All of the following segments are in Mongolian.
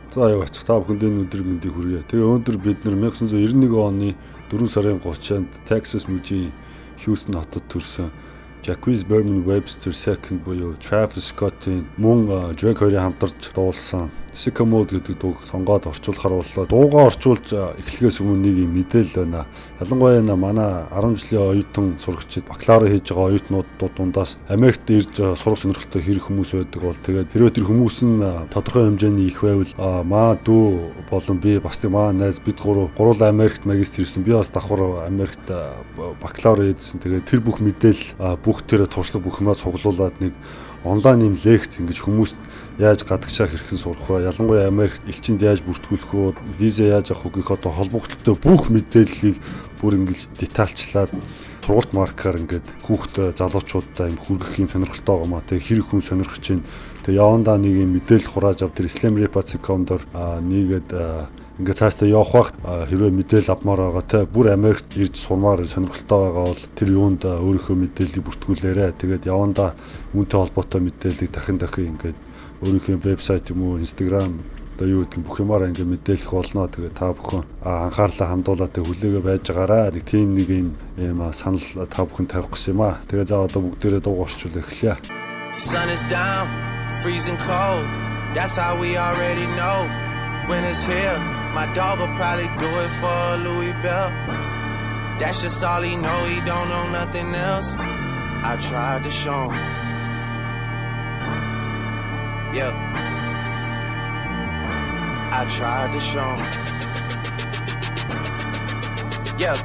За яа та бүхэнд өнөөдөр мэндийг хүргэе. Тэгээ өнөөдөр бид нэр 1991 оны 4 сарын 30-нд Texas мужийн Houston хотод төрсэн Jacquizz Berman Webster II буюу Travis Scott-ийн мөн Drake хоёрын хамтарч дуулсан Sycamore гэдэг дууг сонгоод орчуулахар боллоо. Дуугаа орчуулж эхлэхээс өмнө нэг юм мэдээлэл байна. Ялангуяа манай 10 жилийн оюутан сурагчид бакалавр хийж байгаа оюутнууд дундаас Америкт ирж сурах сонирхолтой хэрэг хүмүүс байдаг бол тэгээд хэрвээ тэр хүмүүс нь тодорхой хэмжээний их байвал маа дүү болон би бас тийм маа найз бид гурван Америкт магистр ирсэн. Би бас давхар Америкт бакалавр хийсэн. Тэгээд тэр бүх мэдээлэл бүх тэр туршлага бүх юмаа цуглуулад нэг онлайн юм лекц ингэж хүмүүст яаж гадагшаа хэрхэн сурах вэ? Ялангуяа Америкт элчинд яаж бүртгүүлэх вэ? Виза яаж авах вэ гэх одоо холбогдлолтой бүх мэдээллийг бүр ингэж детальчлаад сургалт маркаар ингээд хүүхд залуучуудаа юм хүргэх юм сонирхолтой байгаа маа. Тэгээ хэрэг хүн сонирхож байна. Тэгээ явандаа нэг юм мэдээлэл хурааж ав тэр islamreport.com-дор нийгээд ингээд цаашдаа явах багт хэрвээ мэдээлэл авмаар байгаа те бүр Америкт ирж сурмаар сонирхолтой байгаа бол тэр юунд өөрийнхөө мэдээллийг бүртгүүлээрэ. Тэгээд явандаа үүнтэй холбоотой мэдээллийг дахин ингээд өөрийнхөө вебсайт юм уу Instagram одоо юу гэдэг бүх юмараа ингээд мэдээлэх болно. Тэгээд та бүхэн анхаарлаа хандуулаад хүлээгээ байж байгаараа. Нэг тийм нэг юм санал та бүхэн тавих гэсэн юм аа. Тэгээд за одоо бүгдээрээ дуу орчуул эхлэе. Sun is down, freezing cold. That's how we already know. When it's here, my dog will probably do it for Louis Bell. That's just all he know, he don't know nothing else. I tried to show him. Yeah. I tried to show him. Yeah.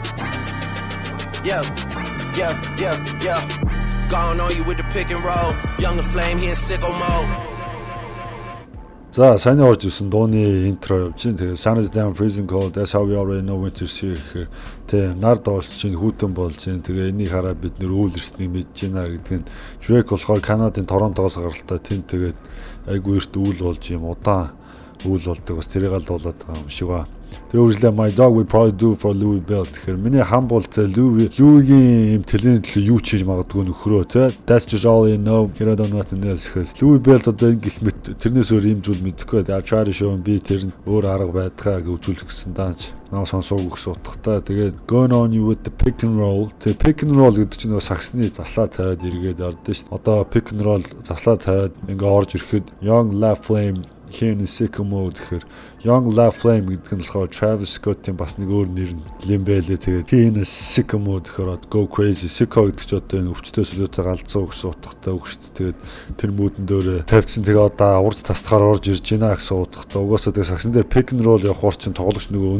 Gone on you with the pick and roll. Younger flame, he in sicko mode. За сайн орж ирсэн дууны интро явж байна. Тэгээ Sun is down, freezing cold. That's how we already know winter's here гэхээр тэгээ нар доолж чинь хүүтэн болж байна. Тэгээ энийг хараад бид нэр үйл ирснийг мэдж байна гэдэг нь Drake болохоор Канадын Торонтоос гаралтай тэнд тэгээд айгүй эрт үйл болж юм удаан үйл болдог бас тэрийг л дуулаад байгаа юм шиг ба. Тэгээ үргэлжлээ my dog will probably do for Louis Bell гэхээр миний хам бол Louis-ийн юм тэлийн төлөө юу ч хийж магадгүй нөхрөө те that's just all you know here don't nothing else гэхээр Louis Bell одоо ингэх мэт тэрнээс өөр юм зүйл мэдэхгүй I try to show him би тэр нь өөр арга байдгаа гэж үзүүлэх гэсэн дааж наа сонсоогүй гэсэн утгатай тэгээд going on you with the pick and roll тэгээ pick and roll гэдэг чинь нөгөө саксны заслаа тавиад эргээд ордоо шүү дээ одоо pick and roll заслаа тавиад ингээ орж ирэхэд Young Love Flame here in Sycamore гэхээр Young Love Flame гэдэг нь болохоор Travis Scott-ийн бас нэг өөр нэр юм байлээ. Тэгээд here in Sycamore гэхээр go crazy. Sycamore гэдэг чинь одоо энэ өвчтөе сүлөөтэй галзуу гэсэн утгатай үг шүү дээ. Тэгээд тэр мүүдэн дээр тавьчихсан. Тэгээд одоо урд тасдахаар орж ирж байна гэсэн утгатай. Угаасаа тэгээд сагсан дээр pick and roll явах чинь тоглогч нөгөө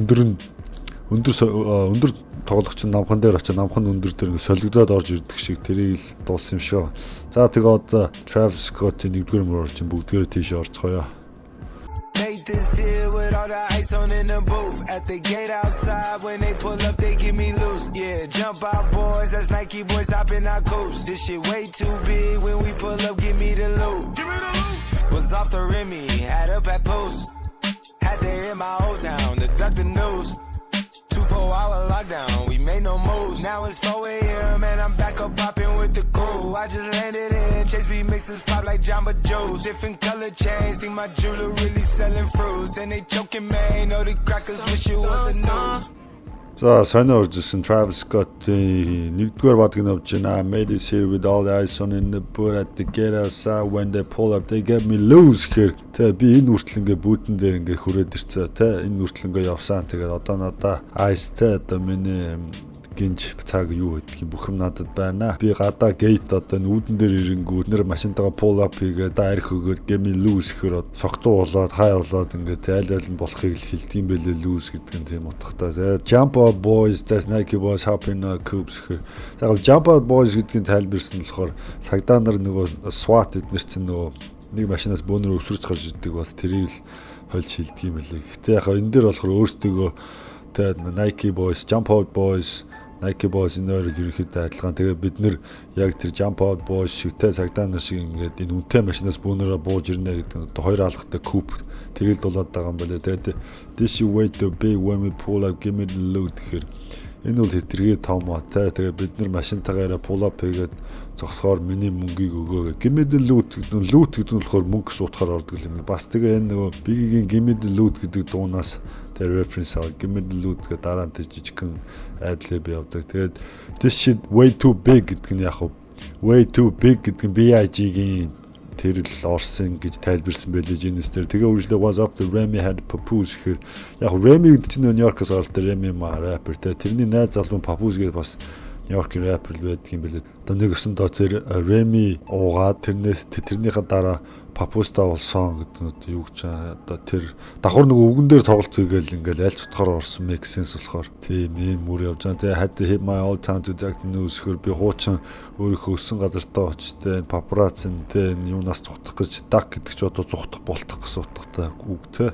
өндөр тоглогч намхан дээр очиж намхан өндөр дээр солигдоод орж ирдэг шиг тэрийг л дуулсан юм шүү. За тэгээд одоо Travis Scott-ийн нэгдүгээр мөр орж бүгдгээр тийш орцгоё. Made this here with all the ice on in the booth. At the gate outside, when they pull up, they give me loose. Yeah, jump out, boys. That's Nike boys hopping our coast. This shit way too big. When we pull up, give me the loot. Was off the Remy, had up at post. Had to hit my old town to duck the news. 24-hour lockdown, we made no moves. Now it's 4 a.m. and I'm back up popping with the crew. I just landed in Chase B mixes pop like Jamba Joe's. Different color chains, think my jeweler really selling fruits. And they joking, man, know the crackers wish it was a news. За сонио орж ирсэн Travis Scott-ийн нэгдүгээр бадгийг авч байна. Made this here with all the ice on in the boot at the gate outside when they pull up they get me loose гэхээр тэ би энэ үртлэнгээ бүүтэн дээр ингээ хүрээд ирцээ тэ энэ үртлэнгээ явсан. Тэгээд одоо надаа ice тэ одоо миний гинж цаг юу гэдэг юм бүх юм надад байна. Би гадаа гейт одоо нүүдэн дээр ирэнгүү нэр машинтайгаа pull up хийгээд арх өгөөд gemi lose гэхээр согтуу болоод хай болоод ингээд айл нь болохыг хэлдэг юм байлээ lose гэдэг нь тийм утгатай. Тэгээд jump out boys that's Nike boys hopping coops гэхээр яг jump out boys гэдгийг тайлбарсан болохоор цагдаа нар нөгөө SWAT эднэр чинь нөгөө нэг машинаас бөөнөр өсвөрч гарч ирдэг бас тэрийг л хольж хэлдэг юм байлээ. Гэтэ яг энэ дээр болохоор өөрсдөө тэгээд Nike boys jump out boys Nike boys нөр ерөнхийдөө адилхан. Тэгээ бид нэр яг тэр jump out boys шигтэй цагдаа нар шиг ингээд энэ үнэтэй машинаас бөөнөрөө бууж ирнэ гэдэг хоёр алхахтай coupe тэрийг дулаад байгаа юм байна. Тэгээд this way to be when we pull up give me the loot гэхээр Энэ бол хэтэрхий том те. Тэгээ бид нар машинтаагаараа pull up хийгээд зогсохоор миний мөнгийг өгөө. Гимэд лут гэдэг нь болохоор мөнгө суутахаар ордог юм. Бас тэгээ энэ нөгөө Biggie-гийн гимэд лут гэдэг дуунаас тэр reference аваад гимэд лут гэдэг дараа нь жижигхэн ad-lib явдаг. Тэгээд this shit way too big гэдэг нь яг way too big гэдэг нь B.I.G-гийн тэрл орсон гэж тайлбарсан байлээ Genius-дээр. Тэгээ үргэлжлээ was after Remy had Papoose гэхээр яг Remy гэдэг чинь Нью-Йоркоос гаралтай Remy rapper те. Тэрний найз залуу Papoose гэдэг бас Нью-Йоркийн rapper байдаг юм байлээ. Одоо нэг өсөндөө тэр Remy уугаад тэрнийхээ дараа Papoose-та болсон гэдэг нь юу гэж одоо тэр давхар нөгөө үгэн дээр тоглолт хийгээл ингээл аль цутгаар орсон make sense болохоор тийм ийм мөр явж байгаа. Тэгээ had to hit my old town to that news хөр би хуучин өөрийнхөө өссөн газартаа очтой папарацин тэ юунаас цухтах гэж даг гэдэг чи одоо цухтах болтох гэсэн утгатай үг тэ.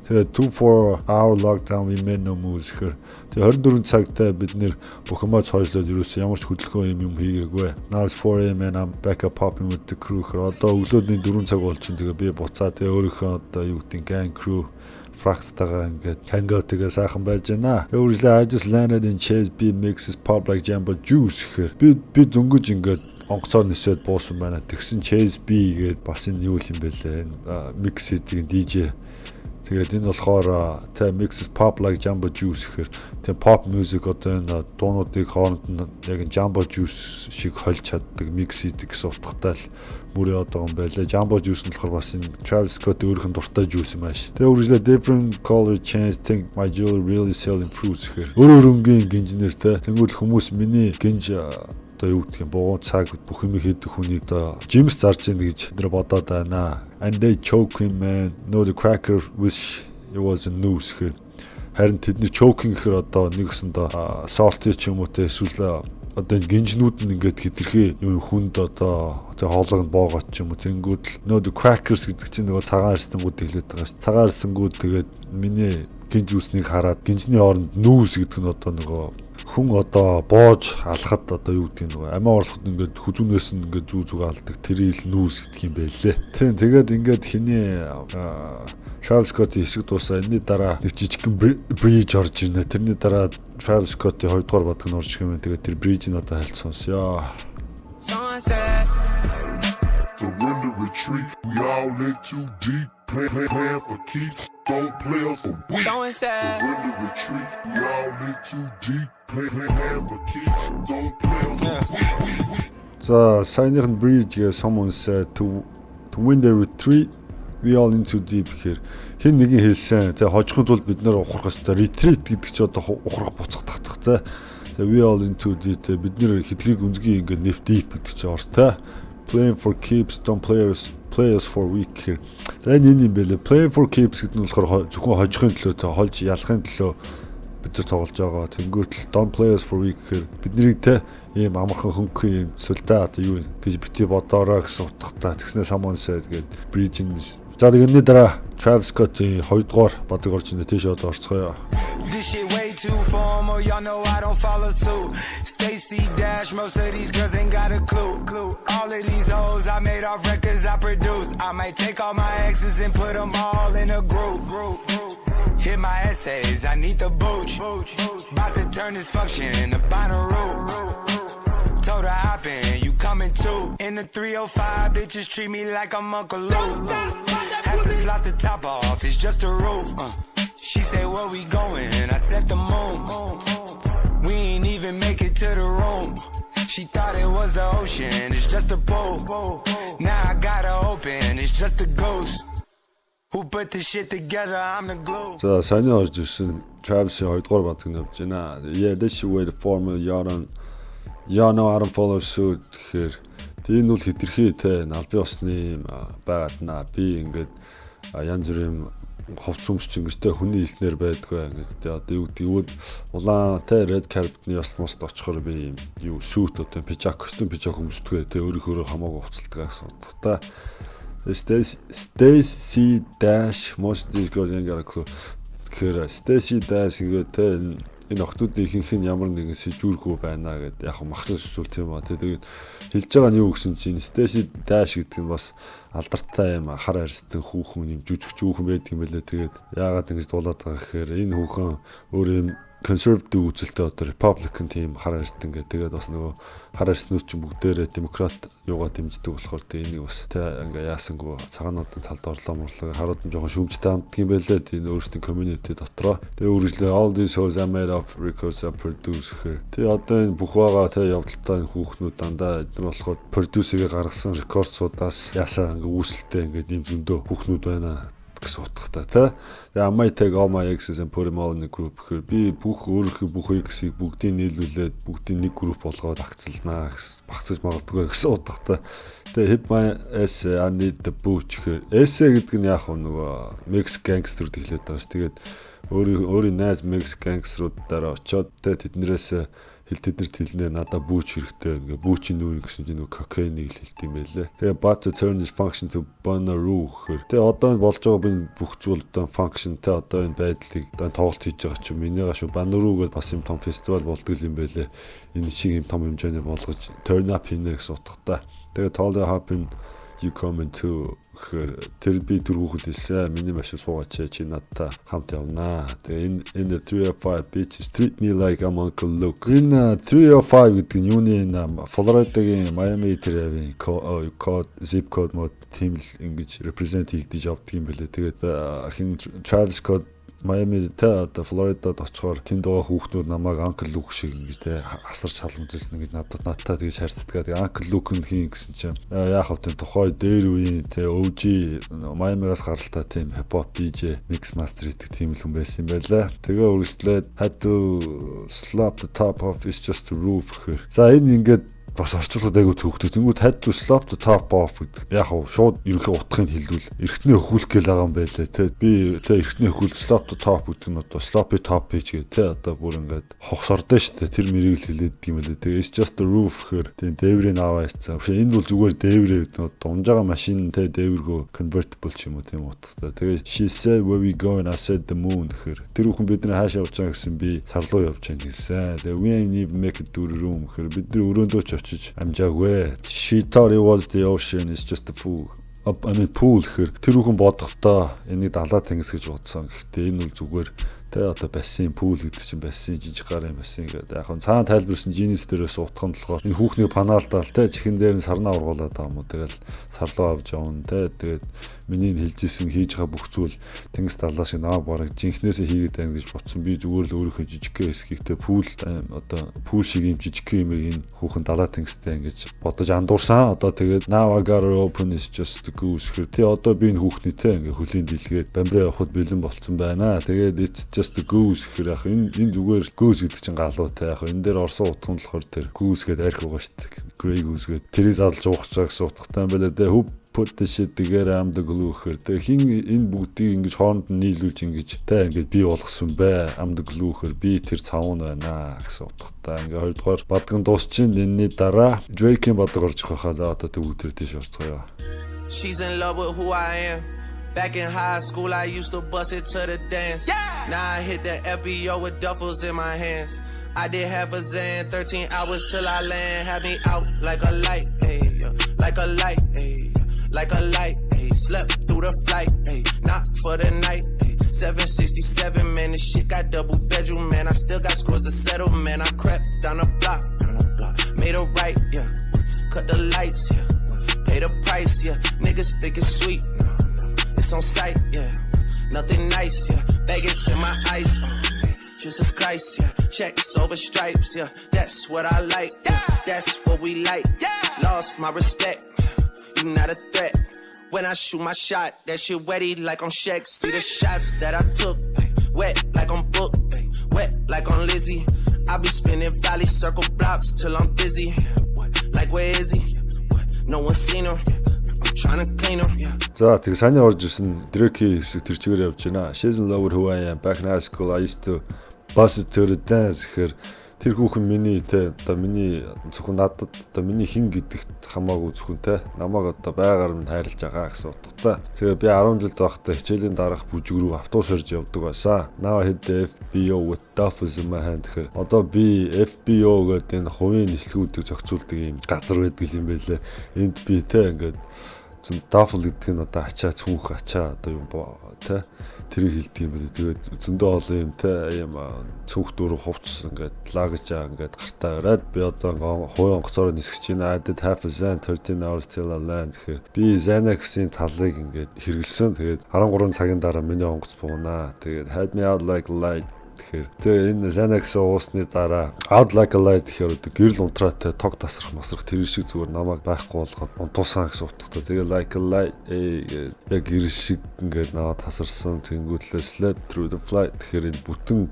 Тэгээ 2-4 hour lockdown we made no moves хөр. Тэгээ 24 цагтаа бид нэр бүх юмаа цойжлоод ерөөс ямар ч хөдөлгөөн юм хийгээгүй. Now it's 4 AM and I'm back up popping with the crew. Одоо өглөөний 4 цаг болж чинь тэгээ би буцаа тэгээ өөрийнхөө одоо юу гэдэг gang crew Frax-тайгаа ингээд hangout тэгээ сайхан байж байна. Тэгээ үргэлжлээ I just landed in Chase B mixes pop like Jamba Juice гэхээр би дөнгөж ингээд онгоцоор нисээд буусан байна. Тэгсэн Chase B гээд бас энэ юу юм бэлээ. Mix хийдэг DJ. Тэгээд энэ болохоор тэ mixes pop like Jamba Juice гэхээр тэ pop music одоо энэ дуунуудыг хооронд нь яг Jamba Juice шиг холж чаддаг mix хийдэг гэсэн утгатай л мөр яваад байгаа юм байлаа. Jamba Juice нь болохоор бас энэ Travis Scott өөрийнх нь дуртай juice юм ааш. Тэгээ үргэлжлээ different color change think my jewelry really selling fruits гэхээр өөр өнгийн гинжнэртэй тэнгуэл хүмүүс миний гинж одоо юу гэх юм буу цаг бүх юм хийдэг хүнийг одоо Jim's зарж ийн гэж тэр бодоод байна. And they choking man no the cracker wish it was a news гэхээр харин тэдний choking гэхээр одоо нэгсэндээ salty ч юм уу те эсвэл одоо гинжнүүд нь ингээд хитрхи юм хүнд одоо хоолойг нь боогоод ч юм уу тэнгүүд no the crackers гэдэг чинь нөгөө цагаан арстангууд хэлээд байгаа ш. Цагаан арстангууд тэгээд миний гинж үснийг хараад гинжний оронд нүүс гэдэг нь одоо нөгөө хүн одоо боож алхад одоо юу гэдэг нөгөө амиа орлоход ингээд хүзүүнээс нь ингээд зүү алдаг тэрийг нүүс гэдэг юм байлээ. Тийм тэгээд ингээд хиний Travis Scott-ийн хэсэг дуусаа энэний дараа нэг жижигхэн bridge орж ирнэ. Тэрний дараа Travis Scott-ийн 2 дугаар бадг нь орж ирэх юм. Тэгээд тэр bridge нь одоо хальт сонсё. Surrender retreat, we all in too deep. Plan for keeps, don't play us for weak. Surrender retreat, we all in too deep. Plan for keeps, don't play us for weak. За саяныхын bridge someone said to win the retreat we all into deep гэхээр хэн нэгэн хэлсэн. Тэгээ хожихын тулд бид нэр ухрах ёстой. Retreat гэдэг чи одоо ухрах буцах татахтай. Тэгээ we all into deep бид нэр хэдгийг үнзгийн ингээд nef deep гэдэг чи ортой. Playing for keeps don't play us for weak гэхээр. За энэ юм бэлээ. Playing for keeps гэдэг нь болохоор зөвхөн хожихын төлөө те хольж ялахын төлөө бид нар тоглож байгаа. Тэнгүүтэл don't play us for weak гэхээр биднийг те ийм амархан хөнгөн ийм сүлдээ одоо юу гэж бити бодоорой гэсэн утгатай. Тэгснээр someone said гээд bridge. За тэгэнний дараа Travis Scott-ийн 2 дугаар бадаг орж ирнэ. Тийш одоо орцгоё. This shit way too formal, y'all know I don't follow suit. Stacy Dash, most of these girls ain't got a clue. All of these hoes I made off records I produce. I might take all my exes and put them all in a group. Hit my essays, I need the booch. About to turn this function into binary. Told her hop in, you coming too. In the 305, bitches treat me like I'm Uncle Luke. Have to slot the top off, it's just a roof. She said, where we going? I said the moon. We ain't even make it to the room. She thought it was the ocean, it's just a pool. Now I gotta open, it's just a ghost. Who put this shit together, I'm the glue. За сайн орж ирсэн Travis-ийн 2 дугаар бадаг нь явж байна. Yeah, this is way the formal y'all know I don't follow suit гэхээр тийм бол хэтэрхий те албан ёсны байгаад наа би ингээд янз бүрийн ховц өмсч ингэжтэй хүний хэлснээр байдгүй ингээд одоо юу гэдэг улаан те red carpet-ны ёс мост очихоор би юу suit одоо костюм пижак өмсдөгөө те өөрийнхөө хамаагүй хувцалдаг гэсэн утгатай. Stacy Dash most of these girls ain't got a clue. Тэгэхээр Stacy Dash ингээд те энэ охтуудын ихэнх нь ямар нэгэн сэжүүргүй байна гэдэг яг махсаж сүлт юм аа. Тэгээд хэлж байгаа нь юу гэсэн чинь Stacy Dash гэдэг нь бас алдартай юм хар арьстай хүүхэн юм жүжигч хүүхэн байдаг юм байлээ. Тэгээд яагаад ингэж дуулаад байгаа гэхээр энэ хүүхэн өөр юм conservative үзэлтэй одоо Republican team хараа ирсэн ингээд тэгээд бас нөгөө хараа ирснүүд чинь бүгдээрээ демократ юугаа дэмждэг болохоор тэгээд энийг бас тэ ингээ яасангүй цагаануудын талд орлоо харууд нь жоохон шүмжтэй ханддаг юм байлээ тийм өөрсдийн community дотроо. Тэгээд үргэлжлээ all these hoes are made of records and produce гэхээр тэгээд одоо энэ бүх байгаа тэ явдалтай энэ хүүхнүүд дандаа эдгээр болохоор produce-ийг гаргасан рекордсуудаас яасаа ингээ үүсэлтэй ингээд юм зөндөө хүүхнүүд байна гэсэн утгатай тий. I might take all my exes and put them all in a group гэхээр би бүх өөрийнхөө бүх exes бүгдийг нийлүүлээд бүгдийг нэг групп болгоод агцлнаа багцаж магадгүй гэсэн утгатай. Тэгээ hip my essay I need the booch гэхээр essay гэдэг нь яг нөгөө mix gangster хэлээд байгаа ш. Тэгээд өөрийн найз mix gangster-уудаараа очиод тэднэрээс тэднэрт хэлнэ надад бүүч хэрэгтэй ингээ бүүчийн нүүр гэсэн чинь нөгөө кокаиныг хэлт юм байлээ. Тэгээ but to turn this function to Bonnaroo гэхээр тэгээ одоо энэ болж байгаа энэ бүх зүйл одоо functionтэй одоо энэ байдлыг одоо тоглолт хийж байгаа чинь минийгаа шүү Bonnaroo гэдээ бас юм том фестивал болдог юм байлээ. Энэ шиг юм том хэмжээний болгож turn up хийнэ гэсэн утгатай. Тэгээ Tolly Hopin you come into гэхээр тэр би дөрвөөхөд хэлсэн миний машин суугаач чи надтай хамт явнаа. Тэгээ энэ 305 bitches treat me like I'm Uncle Luke. Энэ 305 гэдэг нь юуны Флоридагийн Miami тэрийн код zip code мод тийм л ингэж represent хийгдэж явдаг юм байлээ. Тэгээд хин Travis Scott Miami тэ одоо Флоридад очихоор тэнд байгаа хүүхдүүд намайг Uncle Luke шиг ингэж тэ хасарч халамжилсан гэж надтай тэгж харьцдаг. Тэгээ Uncle Luke нь хийн гэсэн чинь яах вэ тухай дээр үеийн тэ OG Miami-гаас гаралтай тийм hip hop DJ mix master гэдэг тийм л хүн байсан юм байлаа. Тэгээ үргэлжлээд had to slap the top off is just a roof гэхээр. За энэ ингээд бас орчуулгад айгуу төвхтэй. Тэнгүүд had to slap the top off гэдэг. Яг хав шууд ерөнхий утгыг хэлвэл эргэтнээ өхүүлэх гээл байгаа юм байлаа те. Би те эргэтнээ өхүүл slap the top гэдэг нь одоо sloppy top page гэдэг те. Одоо бүр ингээд хогсордоо штэ. Тэр мэрийг л хэлээд юм байлаа. Тэгээ it's just the roof гэхээр тийм дээврийн аваа хийцэн. Энэ бол зүгээр дээврээ гэдэг. Дунж байгаа машин те дээвргөө convertible ч юм уу тийм утгатай. Тэгээ she said where we going I said the moon гэхээр тэр хүн бидний хаашаа явж байгаа гэсэн би сар руу явж байгаа гэсэн. Тэгээ we ain't even make it to the room гэхээр бид нар өрөөндөө ч амжаагүй. She thought it was the ocean is just a fool. Pool гэхээр тэр хүн бодохдоо энийг далаа тэнгис гэж бодсон. Гэхдээ энэ бол зүгээр тэ одоо бассейн пул гэдэг чинь бассейн жижиг гарын бассейн гэдэг. Яг нь цаана тайлбарсан жинис дээрээс утгах нь болохоор энэ хүүхний панаалдаал тэ чихэн дээр нь сарнаа ургуулад байгаа юм уу. Тэгэл сарлуу авч явна тэ. Тэгээд миний хэлжсэн хийж байгаа бүх зүйл тэнгис далаа шиг наваа бараг жинхнээсээ хийгээд байна гэж бодсон. Би зүгээр л өөрийнхөө жижигхэн хэсгийгтэй пул одоо пул шиг юм жижигхэн юм энэ хүүхэн далаа тэнгистэй ингэж бодож андуурсан. Одоо тэгээд now I got her open is just the goose гэхээр тий одоо би энэ хүүхний тэ ингээ хөлийн дэлгээд бамбраа явахд бэлэн болцсон байна. Тэгээд it's just the goose гэхээр яг энэ зүгээр goose гэдэг чинь галуутай яг энэ дээр орсон утга нь болохоор тэр goose гэдэг арх байгаа шүү дээ. Grey goose гэдэг тэрийг задлж уух чаа гэсэн утгатай юм байна лээ. Who put the shit together I'm the glue гэхээр тэг хин энэ бүгдийг ингэж хооронд нь нийлүүлж ингэж тэ ингэж бий болгосон бай I'm the glue гэхээр би тэр цавн байна гэсэн утгатай. Ингээ хоёрдугаар бадган дуусчин энэний дараа Drake-ийн бадаг орж байгаа хаа за одоо төгөг тэр тийш орцгоё. She's in love with who I am. Back in high school, I used to bust it to the dance. Yeah. Now I hit the FBO with duffels in my hands. I did half a Zan, 13 hours till I land. Had me out like a light, ayy, like a light, ayy, like a light, ayy. Slept through the flight, ayy, not for the night, ayy. 767, man, this shit got double bedroom, man. I still got scores to settle, man. I crept down the block, made a right, yeah. Cut the lights, yeah. Pay the price, yeah. Niggas think it's sweet, no. It's on sight, yeah. Nothing nice, yeah. Vegas in my ice, Jesus Christ, yeah. Checks over stripes, yeah. That's what I like, yeah. That's what we like, yeah. Lost my respect, you not a threat. When I shoot my shot, that shit wetty like on Shaq. See the shots that I took, wet like on Book, wet like on Lizzie. I be spinning valley circle blocks till I'm dizzy. Like where is he? No one seen him. I'm trying to clean him, yeah. За тэг саний орж ирсэн Drake хэсэг тэр чигээр явж байна. She's in love with who I am. Back in high school I used to bust it to the dance гэхээр тэр хүүхэн миний те одоо миний зөвхөн надад одоо миний хин гэдэгт хамаагүй зөвхөн те намайг одоо байгаар нь хайрлаж байгаа гэсэн утгатай. Тэгээ би 10 жил байхдаа хичээлийн дараах бүжиг рүү автобус орж явдаг байсан. Now I hit the FBO with duffels in my hand гэхээр одоо би FBO гэдэг энэ хувийн нислэгүүдийг зохицуулдаг юм газар байдаг юм байлээ. Энд би те ингээд дафл гэдэг нь одоо ачаа цүнх ачаа одоо юм боо тэ тэрийг хэлдэг юм байна. Тэгээд зөндөө олон юм тэ юм цүнх дөрөв хувцс ингээд лагж ингээд гартаа ороод би одоо хуулийн онгоцоор нисгэж байна. I did half a Xan 13 hours till I land гэхээр би Xanax-ийн талыг ингээд хэрэгэлсэн. Тэгээд 13 цагийн дараа миний онгоц буунаа. Тэгээд had me out like a light тэгэхээр тэгээ энэ Xanax уусны дараа out like a light гэхээр гэрэл унтраатай тог тасрах масрах тэр шиг зүгээр намайг байхгүй болгоод унтуусан гэсэн утгатай. Тэгээ like a light яг гэрэл шиг ингээд наваа тасарсан тэнгүүтлээ slept through the flight тэгэхээр энэ бүтэн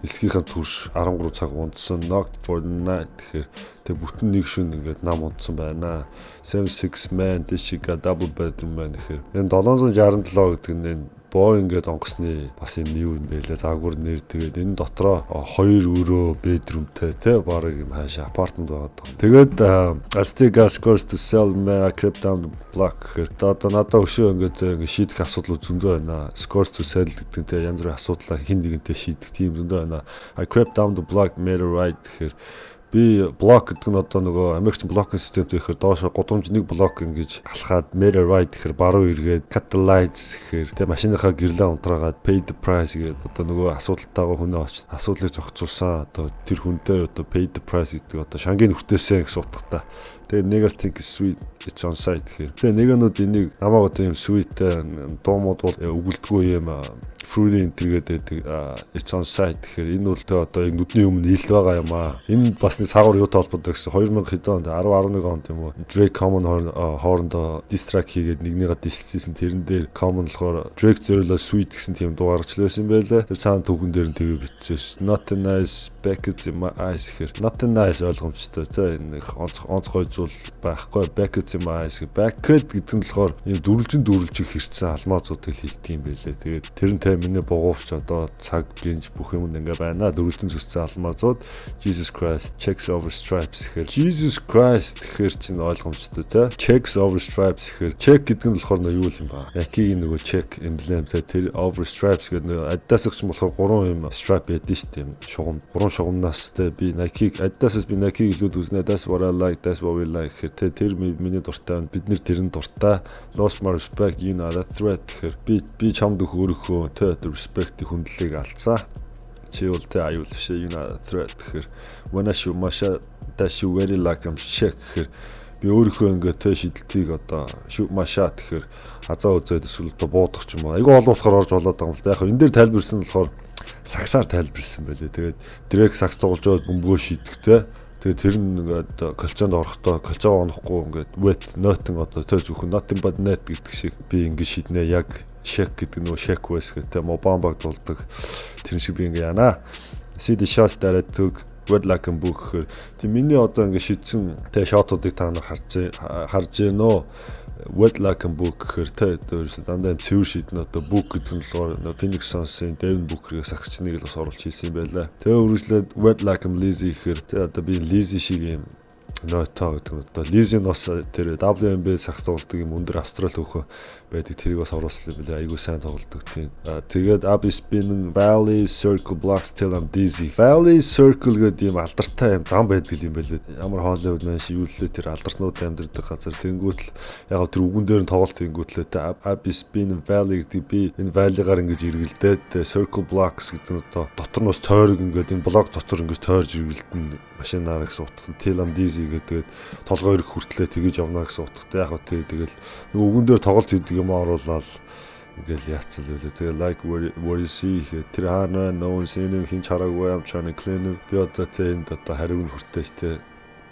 нислэгийнхэн турш 13 цаг унтсан knocked for the night тэгэхээр тэг бүтэн нэг шөнө ингээд нам унтсан байна. 76 man this she got double bedroom man гэхээр энэ 767 гэдэг нь Boeing гээд онгоцны бас юм юу юм бэ лээ заагур нэр тэгээд энэ дотроо 2 өрөө bedroomтэй те бараг юм хаашаа апартмент байгаа. Тэгээд Azteca scores to sell man I crept down the block гэхээр одоо надад өшөө ингээд шийдэх асуудал зөндөө байна. Scores to sell гэдэг нь янз бүрийн асуудлаа хин нэгэнтэй шийдэх тийм зөндөө байна. I crept down the block made a right гэхээр би блок гэдэг нь одоо нөгөө Америкч блокинг системтэй ихээр доошо гудамж нэг блок ингэж алхаад made a right гэхээр баруун эргээд catalyze гэхээр тэг машиныхаа гэрлээ унтраагаад pay the price гэдэг одоо нөгөө асуудалтайгаа хүнээ очиж асуудлыг зохицуулсан одоо тэр хүнтэй одоо pay the price гэдэг одоо шангийн хүртээсэн гэсэн утгатай. Тэгээ нэгээс think sweet it's on site гэхээр тэгээ нэгэнүүд энийг намайг одоо юм sweet дуумууд бол өгөлдгөө юм fruity интергээд it's on site гэхээр энэ бол одоо яг нүдний өмнө ил байгаа юм аа. Энэ бас нэг цаагуур юутай холбоотой гэсэн 2000 хэд онд 10 11 онд юм уу Drake Common хоорондоо diss track хийгээд нэгнийгээ дислсэн тэрэн дээр Common болохоор Drake зөриөлөө sweet гэсэн тийм дуу гаргачлаасан байлаа. Тэр цаана түүхэн дээр нь тэгээ бичсэн. Not a nice Beckett in my eyes гэхээр not a nice ойлгомжтой те энэ онцгой зүйл байхгүй Beckett in my eyes Beckett гэдэг нь болохоор юм дүрлжих хэрцэн алмаазуудыг хэлдэг юм байлээ. Тэгээд тэрнтэй миний бугуувч одоо цаг гинж бүх юмд ингээ байна. Дөрвөлтөн зүсцэн алмаазууд Jesus Christ checks over stripes гэхээр Jesus Christ гэхээр чинь ойлгомжтой те checks over stripes гэхээр check гэдэг нь болохоор юу юм ба. Nike-ийн нөгөө check emblem те тэр over stripes гэдэг нь Adidas-ыг ч болохоор 3 юм stripe байдаг шүү дээ. Шугам 3 шугамнаас те би Nike-г Adidas-аас би Nike-г илүүд үзнэ. That's what I like, that's what we like гэхээр тэр миний дуртай бид нэр тэрэн дуртай lost my respect you know that threat гэхээр би чамд өөрөөхөө те respect-ийн хүндлэлийг алдсан. Чи бол тэ аюул шээ you know threat гэхээр when I shoot my shot that you very like I'm check гэхээр би өөрийнхөө ингээ тэ шидэлтийг одоо shoot my shot гэхээр хазаа үзээд эсвэл одоо буудах ч юм уу. Айгу олуулахаар орж болоод байгаа юм л да. Яг энэ дээр тайлбарсан болохоор саксаар тайлбарсан байлээ. Тэгээд директ сакс тоглож байгаа бөмбөгөө шийдэхтэй. Тэгээд тэр нь ингээд колцоонд орохдоо колцоо онохгүй ингээд wet nothing одоо тэр зөвхөн nothing but net гэдэг шиг би ингээд шийднэ яг shake гэдэг нөө shake ways гэдэг мобамбаг дулдаг тэр шиг би ингээд яана. See the shots that I took wet like a book гэхээр тийм миний одоо ингээд шийдсэн тэ шотуудыг та нар харж гэнөө wet like a book гэхээр тэ дандаа цэвэр шийднэ одоо book гэдэг нь болохоор Phoenix Suns-ийн Devin Booker-ыг сагчныг л бас оруулж хийсэн юм байлаа. Тэгээ үргэлжлээд wet like a lazy гэхээр тэ одоо би lazy шиг юм нойтоо гэдэг нь одоо lazy нь бас тэр WNBA сагс тоглодог юм өндөр Австрали хөхөө байдаг тэрийг бас оруулсан юм байлаа. Айгуу сайн тоглодог тийм. Тэгээд I'll be spinning valley circle blocks till I'm dizzy. Valley circle гэдэг юм алдартай юм зам байдаг юм байлаа. Ямар Hollywood man шивүүллээ тэр алдарснууд амьдардаг газар тэнгүүтэл яг тэр үгэн дээр нь тоглолт тэнгүүтлээ тэ I'll be spinning valley гэдэг би энэ valley-гаар ингэж эргэлдээд circle blocks гэдэг нь одоо дотор нь бас тойрог ингээд энэ блок дотор ингэж тойрж эргэлдэн машинаар гэсэн утгатай till I'm dizzy гэдэг толгой ирэх хүртлээ тэгэж явна гэсэн утгатай яг хөө тэгэл нэг үгэн дээр тоглолт хийдэг юм оруулаад ингээл яатсан л үлээ. Тэгээ like what you see тэр хаана no one seen him хин чараагүй I'm trying to clean him. Би одоо тэ энд одоо хариуг нь хүртээч тэ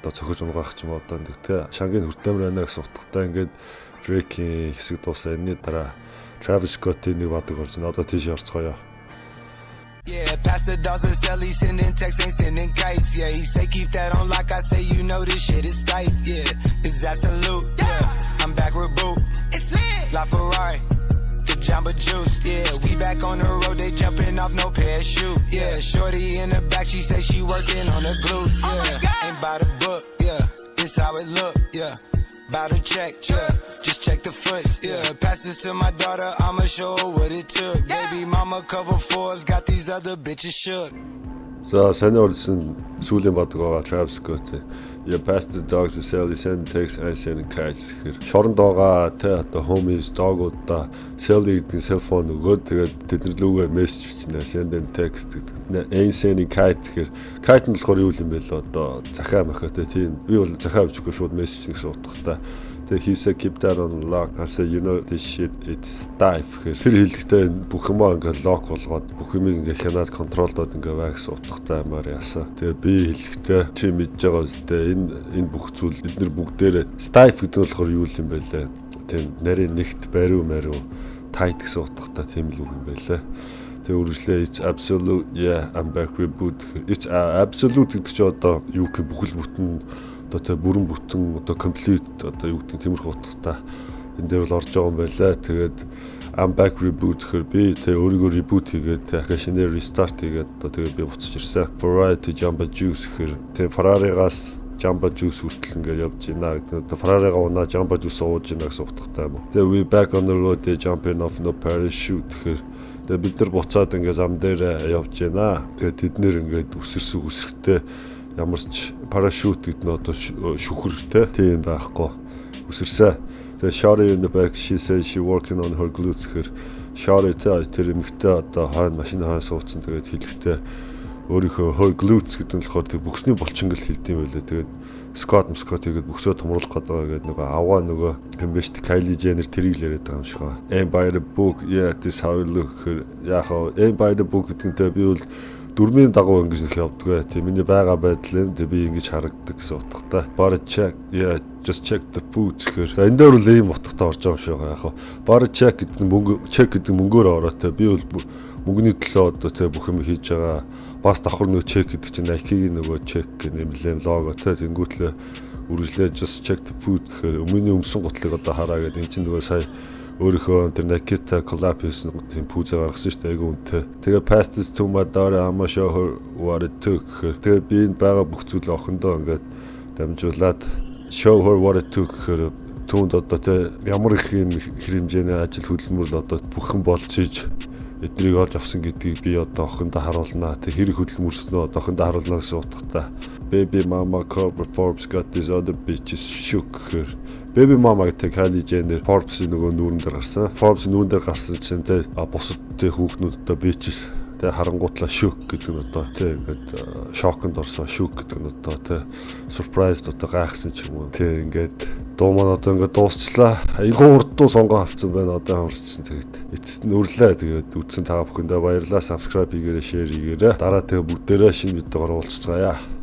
одоо цохиж унгаах ч юм одоо тэ шангийн хүртээмэр байна гэсэн утгатай ингээд Drake-ийн хэсэг дуусаа энэний дараа Travis Scott-ийн нэг бадаг орж ин одоо тийш орцгоё. Yeah, Pastor doesn't sell, he sending texts, ain't sending kites. Yeah, he say keep that on like I say, you know this shit is tight. Yeah, it's absolute. Yeah, I'm back with boot. It's lit. La Ferrari, the Jamba Juice. Yeah, we back on the road, they jumping off no parachute. Yeah, shorty in the back, she say she working on the glutes. Yeah, ain't by the book. Yeah, it's how it look. Yeah. About to check, yeah. Just check the foots, yeah. Pass this to my daughter, I'ma show her what it took. Baby mama cover Forbes, got these other bitches shook. За сайн орсон сүүлийн бодог байгаа Travis Scott. Я passed the dogs to sell his and takes ice and kites гэхээр шоронд байгаа тэ одоо homies dog-уудаа sell гэдэг cellphone өгөөд тэгээд тэдний лүүгээ мессеж бичнэ send and text гэдэг. Ace and kite гэхээр kite нь болохоор юу юм бэ л одоо захаа махаа тийм би бол захаа бичихгүй шууд мессеж гэсэн утгатай. He said keep that on lock. I said you know this shit it's stiff. Тэр хэлэхдээ бүх юм ингээ лок болгоод бүх юм ингээ хянаад контролдоод ингээ байгаа гэсэн утгатай юмар яасан. Тэгээ би хэлэхдээ чи мэдж байгаа үстэй энэ бүх зүйл эдгээр бүгдээрээ stiff гэдэг нь болохоор юу юм бэ лээ. Тийм нарийн нэгт бариу мариу tight гэсэн утгатай тийм л үг юм байлаа. Тэгээ үргэлжлээ it's absolute yeah I'm back reboot. It's absolute гэдэг чи одоо юу гэх бүхэл бүтэн одоо бүрэн бүтэн одоо complete одоо юу гэдэг тиймэрхүү утгатай энэ дээр бол орж байгаа юм байлаа. Тэгээд I'm back reboot гэхээр би тэ өөрийгөө reboot хийгээд дахиад шинээр restart хийгээд одоо тэгээд би буцаж ирсэн. Variety Jamba Juice гэхээр тэ Ferrari-гаас Jamba Juice хүртэл ингээд явж байна гэдэг. Одоо Ferrari-га унаа Jamba Juice ууж байна гэсэн утгатай юм. Тэгээ we back on the road jumping off no parachute гэхээр тэгээ бид нар буцаад ингээд зам дээр явж байна. Тэгээд тэд нэр ингээд үсэрхтэй ямар ч парашют гэдэг нь одоо шүхэртэй тийм байхгүй үсэрсэн. Тэгээ Shari in the back she says she working on her glutes гэхээр Shari тэр эмэгтэй одоо хойно машины хойно суудсан тэгээд хэлэхдээ өөрийнхөө her glutes гэдэг нь болохоор тэг бүхсний булчинг л хэлдэм байлээ. Тэгээд Scott тэгээд бүхсөө томруулах гэдэг гэдэг нөгөө аваа нөгөө юм биш Kylie Jenner тэрийг л яриад байгаа юм шиг байна. And by the book yeah this how you look гэхээр яг and by the book гэдэгтэй би бол дөрмийн дагуу ингэж их явдгаа. Тийм миний байгаа байдал энэ би ингэж харагддаг гэсэн утгатай. Bara check yeah just check the food гэхээр. За энэ дээр бол ийм утгатай орж байгаа юм шиг байгаа яг. Bara check гэдэг нь мөнгө check гэдэг мөнгөөр ороо те. Би бол мөнгөний төлөө одоо те бүх юм хийж байгаа. Бас давхар нөгөө check гэдэг чинь Nike-ийн нөгөө check гэх нэмлэм лого те. Тэнгүүтлээ үргэлжлээ just check the food гэхээр өмнөний өмсөн гутлыг одоо хараа гэдэг. Энд чинь нөгөө сая өөрийнхөө тэр Nakita collab хийсэн тийм пүүзэ гаргасан шүү дээ. Айгу үнэтэй. Тэгээ passed this to my daughter I'm show her what it took. Тэгээ би энэ байгаа бүх зүйлээ охиндоо ингээд дамжуулаад show her what it took гэхээр түүнд одоо тэ ямар их юм хэмжээний ажил хөдөлмөр л одоо бүхэн болж иж эднийг олж авсан гэдгийг би одоо охиндоо харуулнаа. Тэг хэрэг хөдөлмөрснөө одоо охиндоо харуулнаа гэсэн утгатай. Baby mama cover Forbes got these other bitches shook гэхээр Baby mama гэдэг Kylie Jenner Forbes-ийн нөгөө нүүрэн дээр гарсан. Forbes-ийн нүүрэн дээр гарсан чинь тэ бусад тэ хүүхнүүд одоо bitches тэ харангуутлаа shook гэдэг нь одоо тэ ингээд шоконд орсон shook гэдэг нь одоо тэ surprised одоо гайхсан ч юм уу. Тэ ингээд дуу маань одоо ингээд дуусчлаа. Айгуу урд дуу сонгоо авцсан байна. Одоо хамарчсан тэгээд эцэст нь өрлөө. Тэгээд үтсэн та бүхэндээ баярлалаа. Subscribe хийгээрэй, share хийгээрэй. Дараа тэгээ бүгдээрээ шинэ видеогоор уулзцгаая.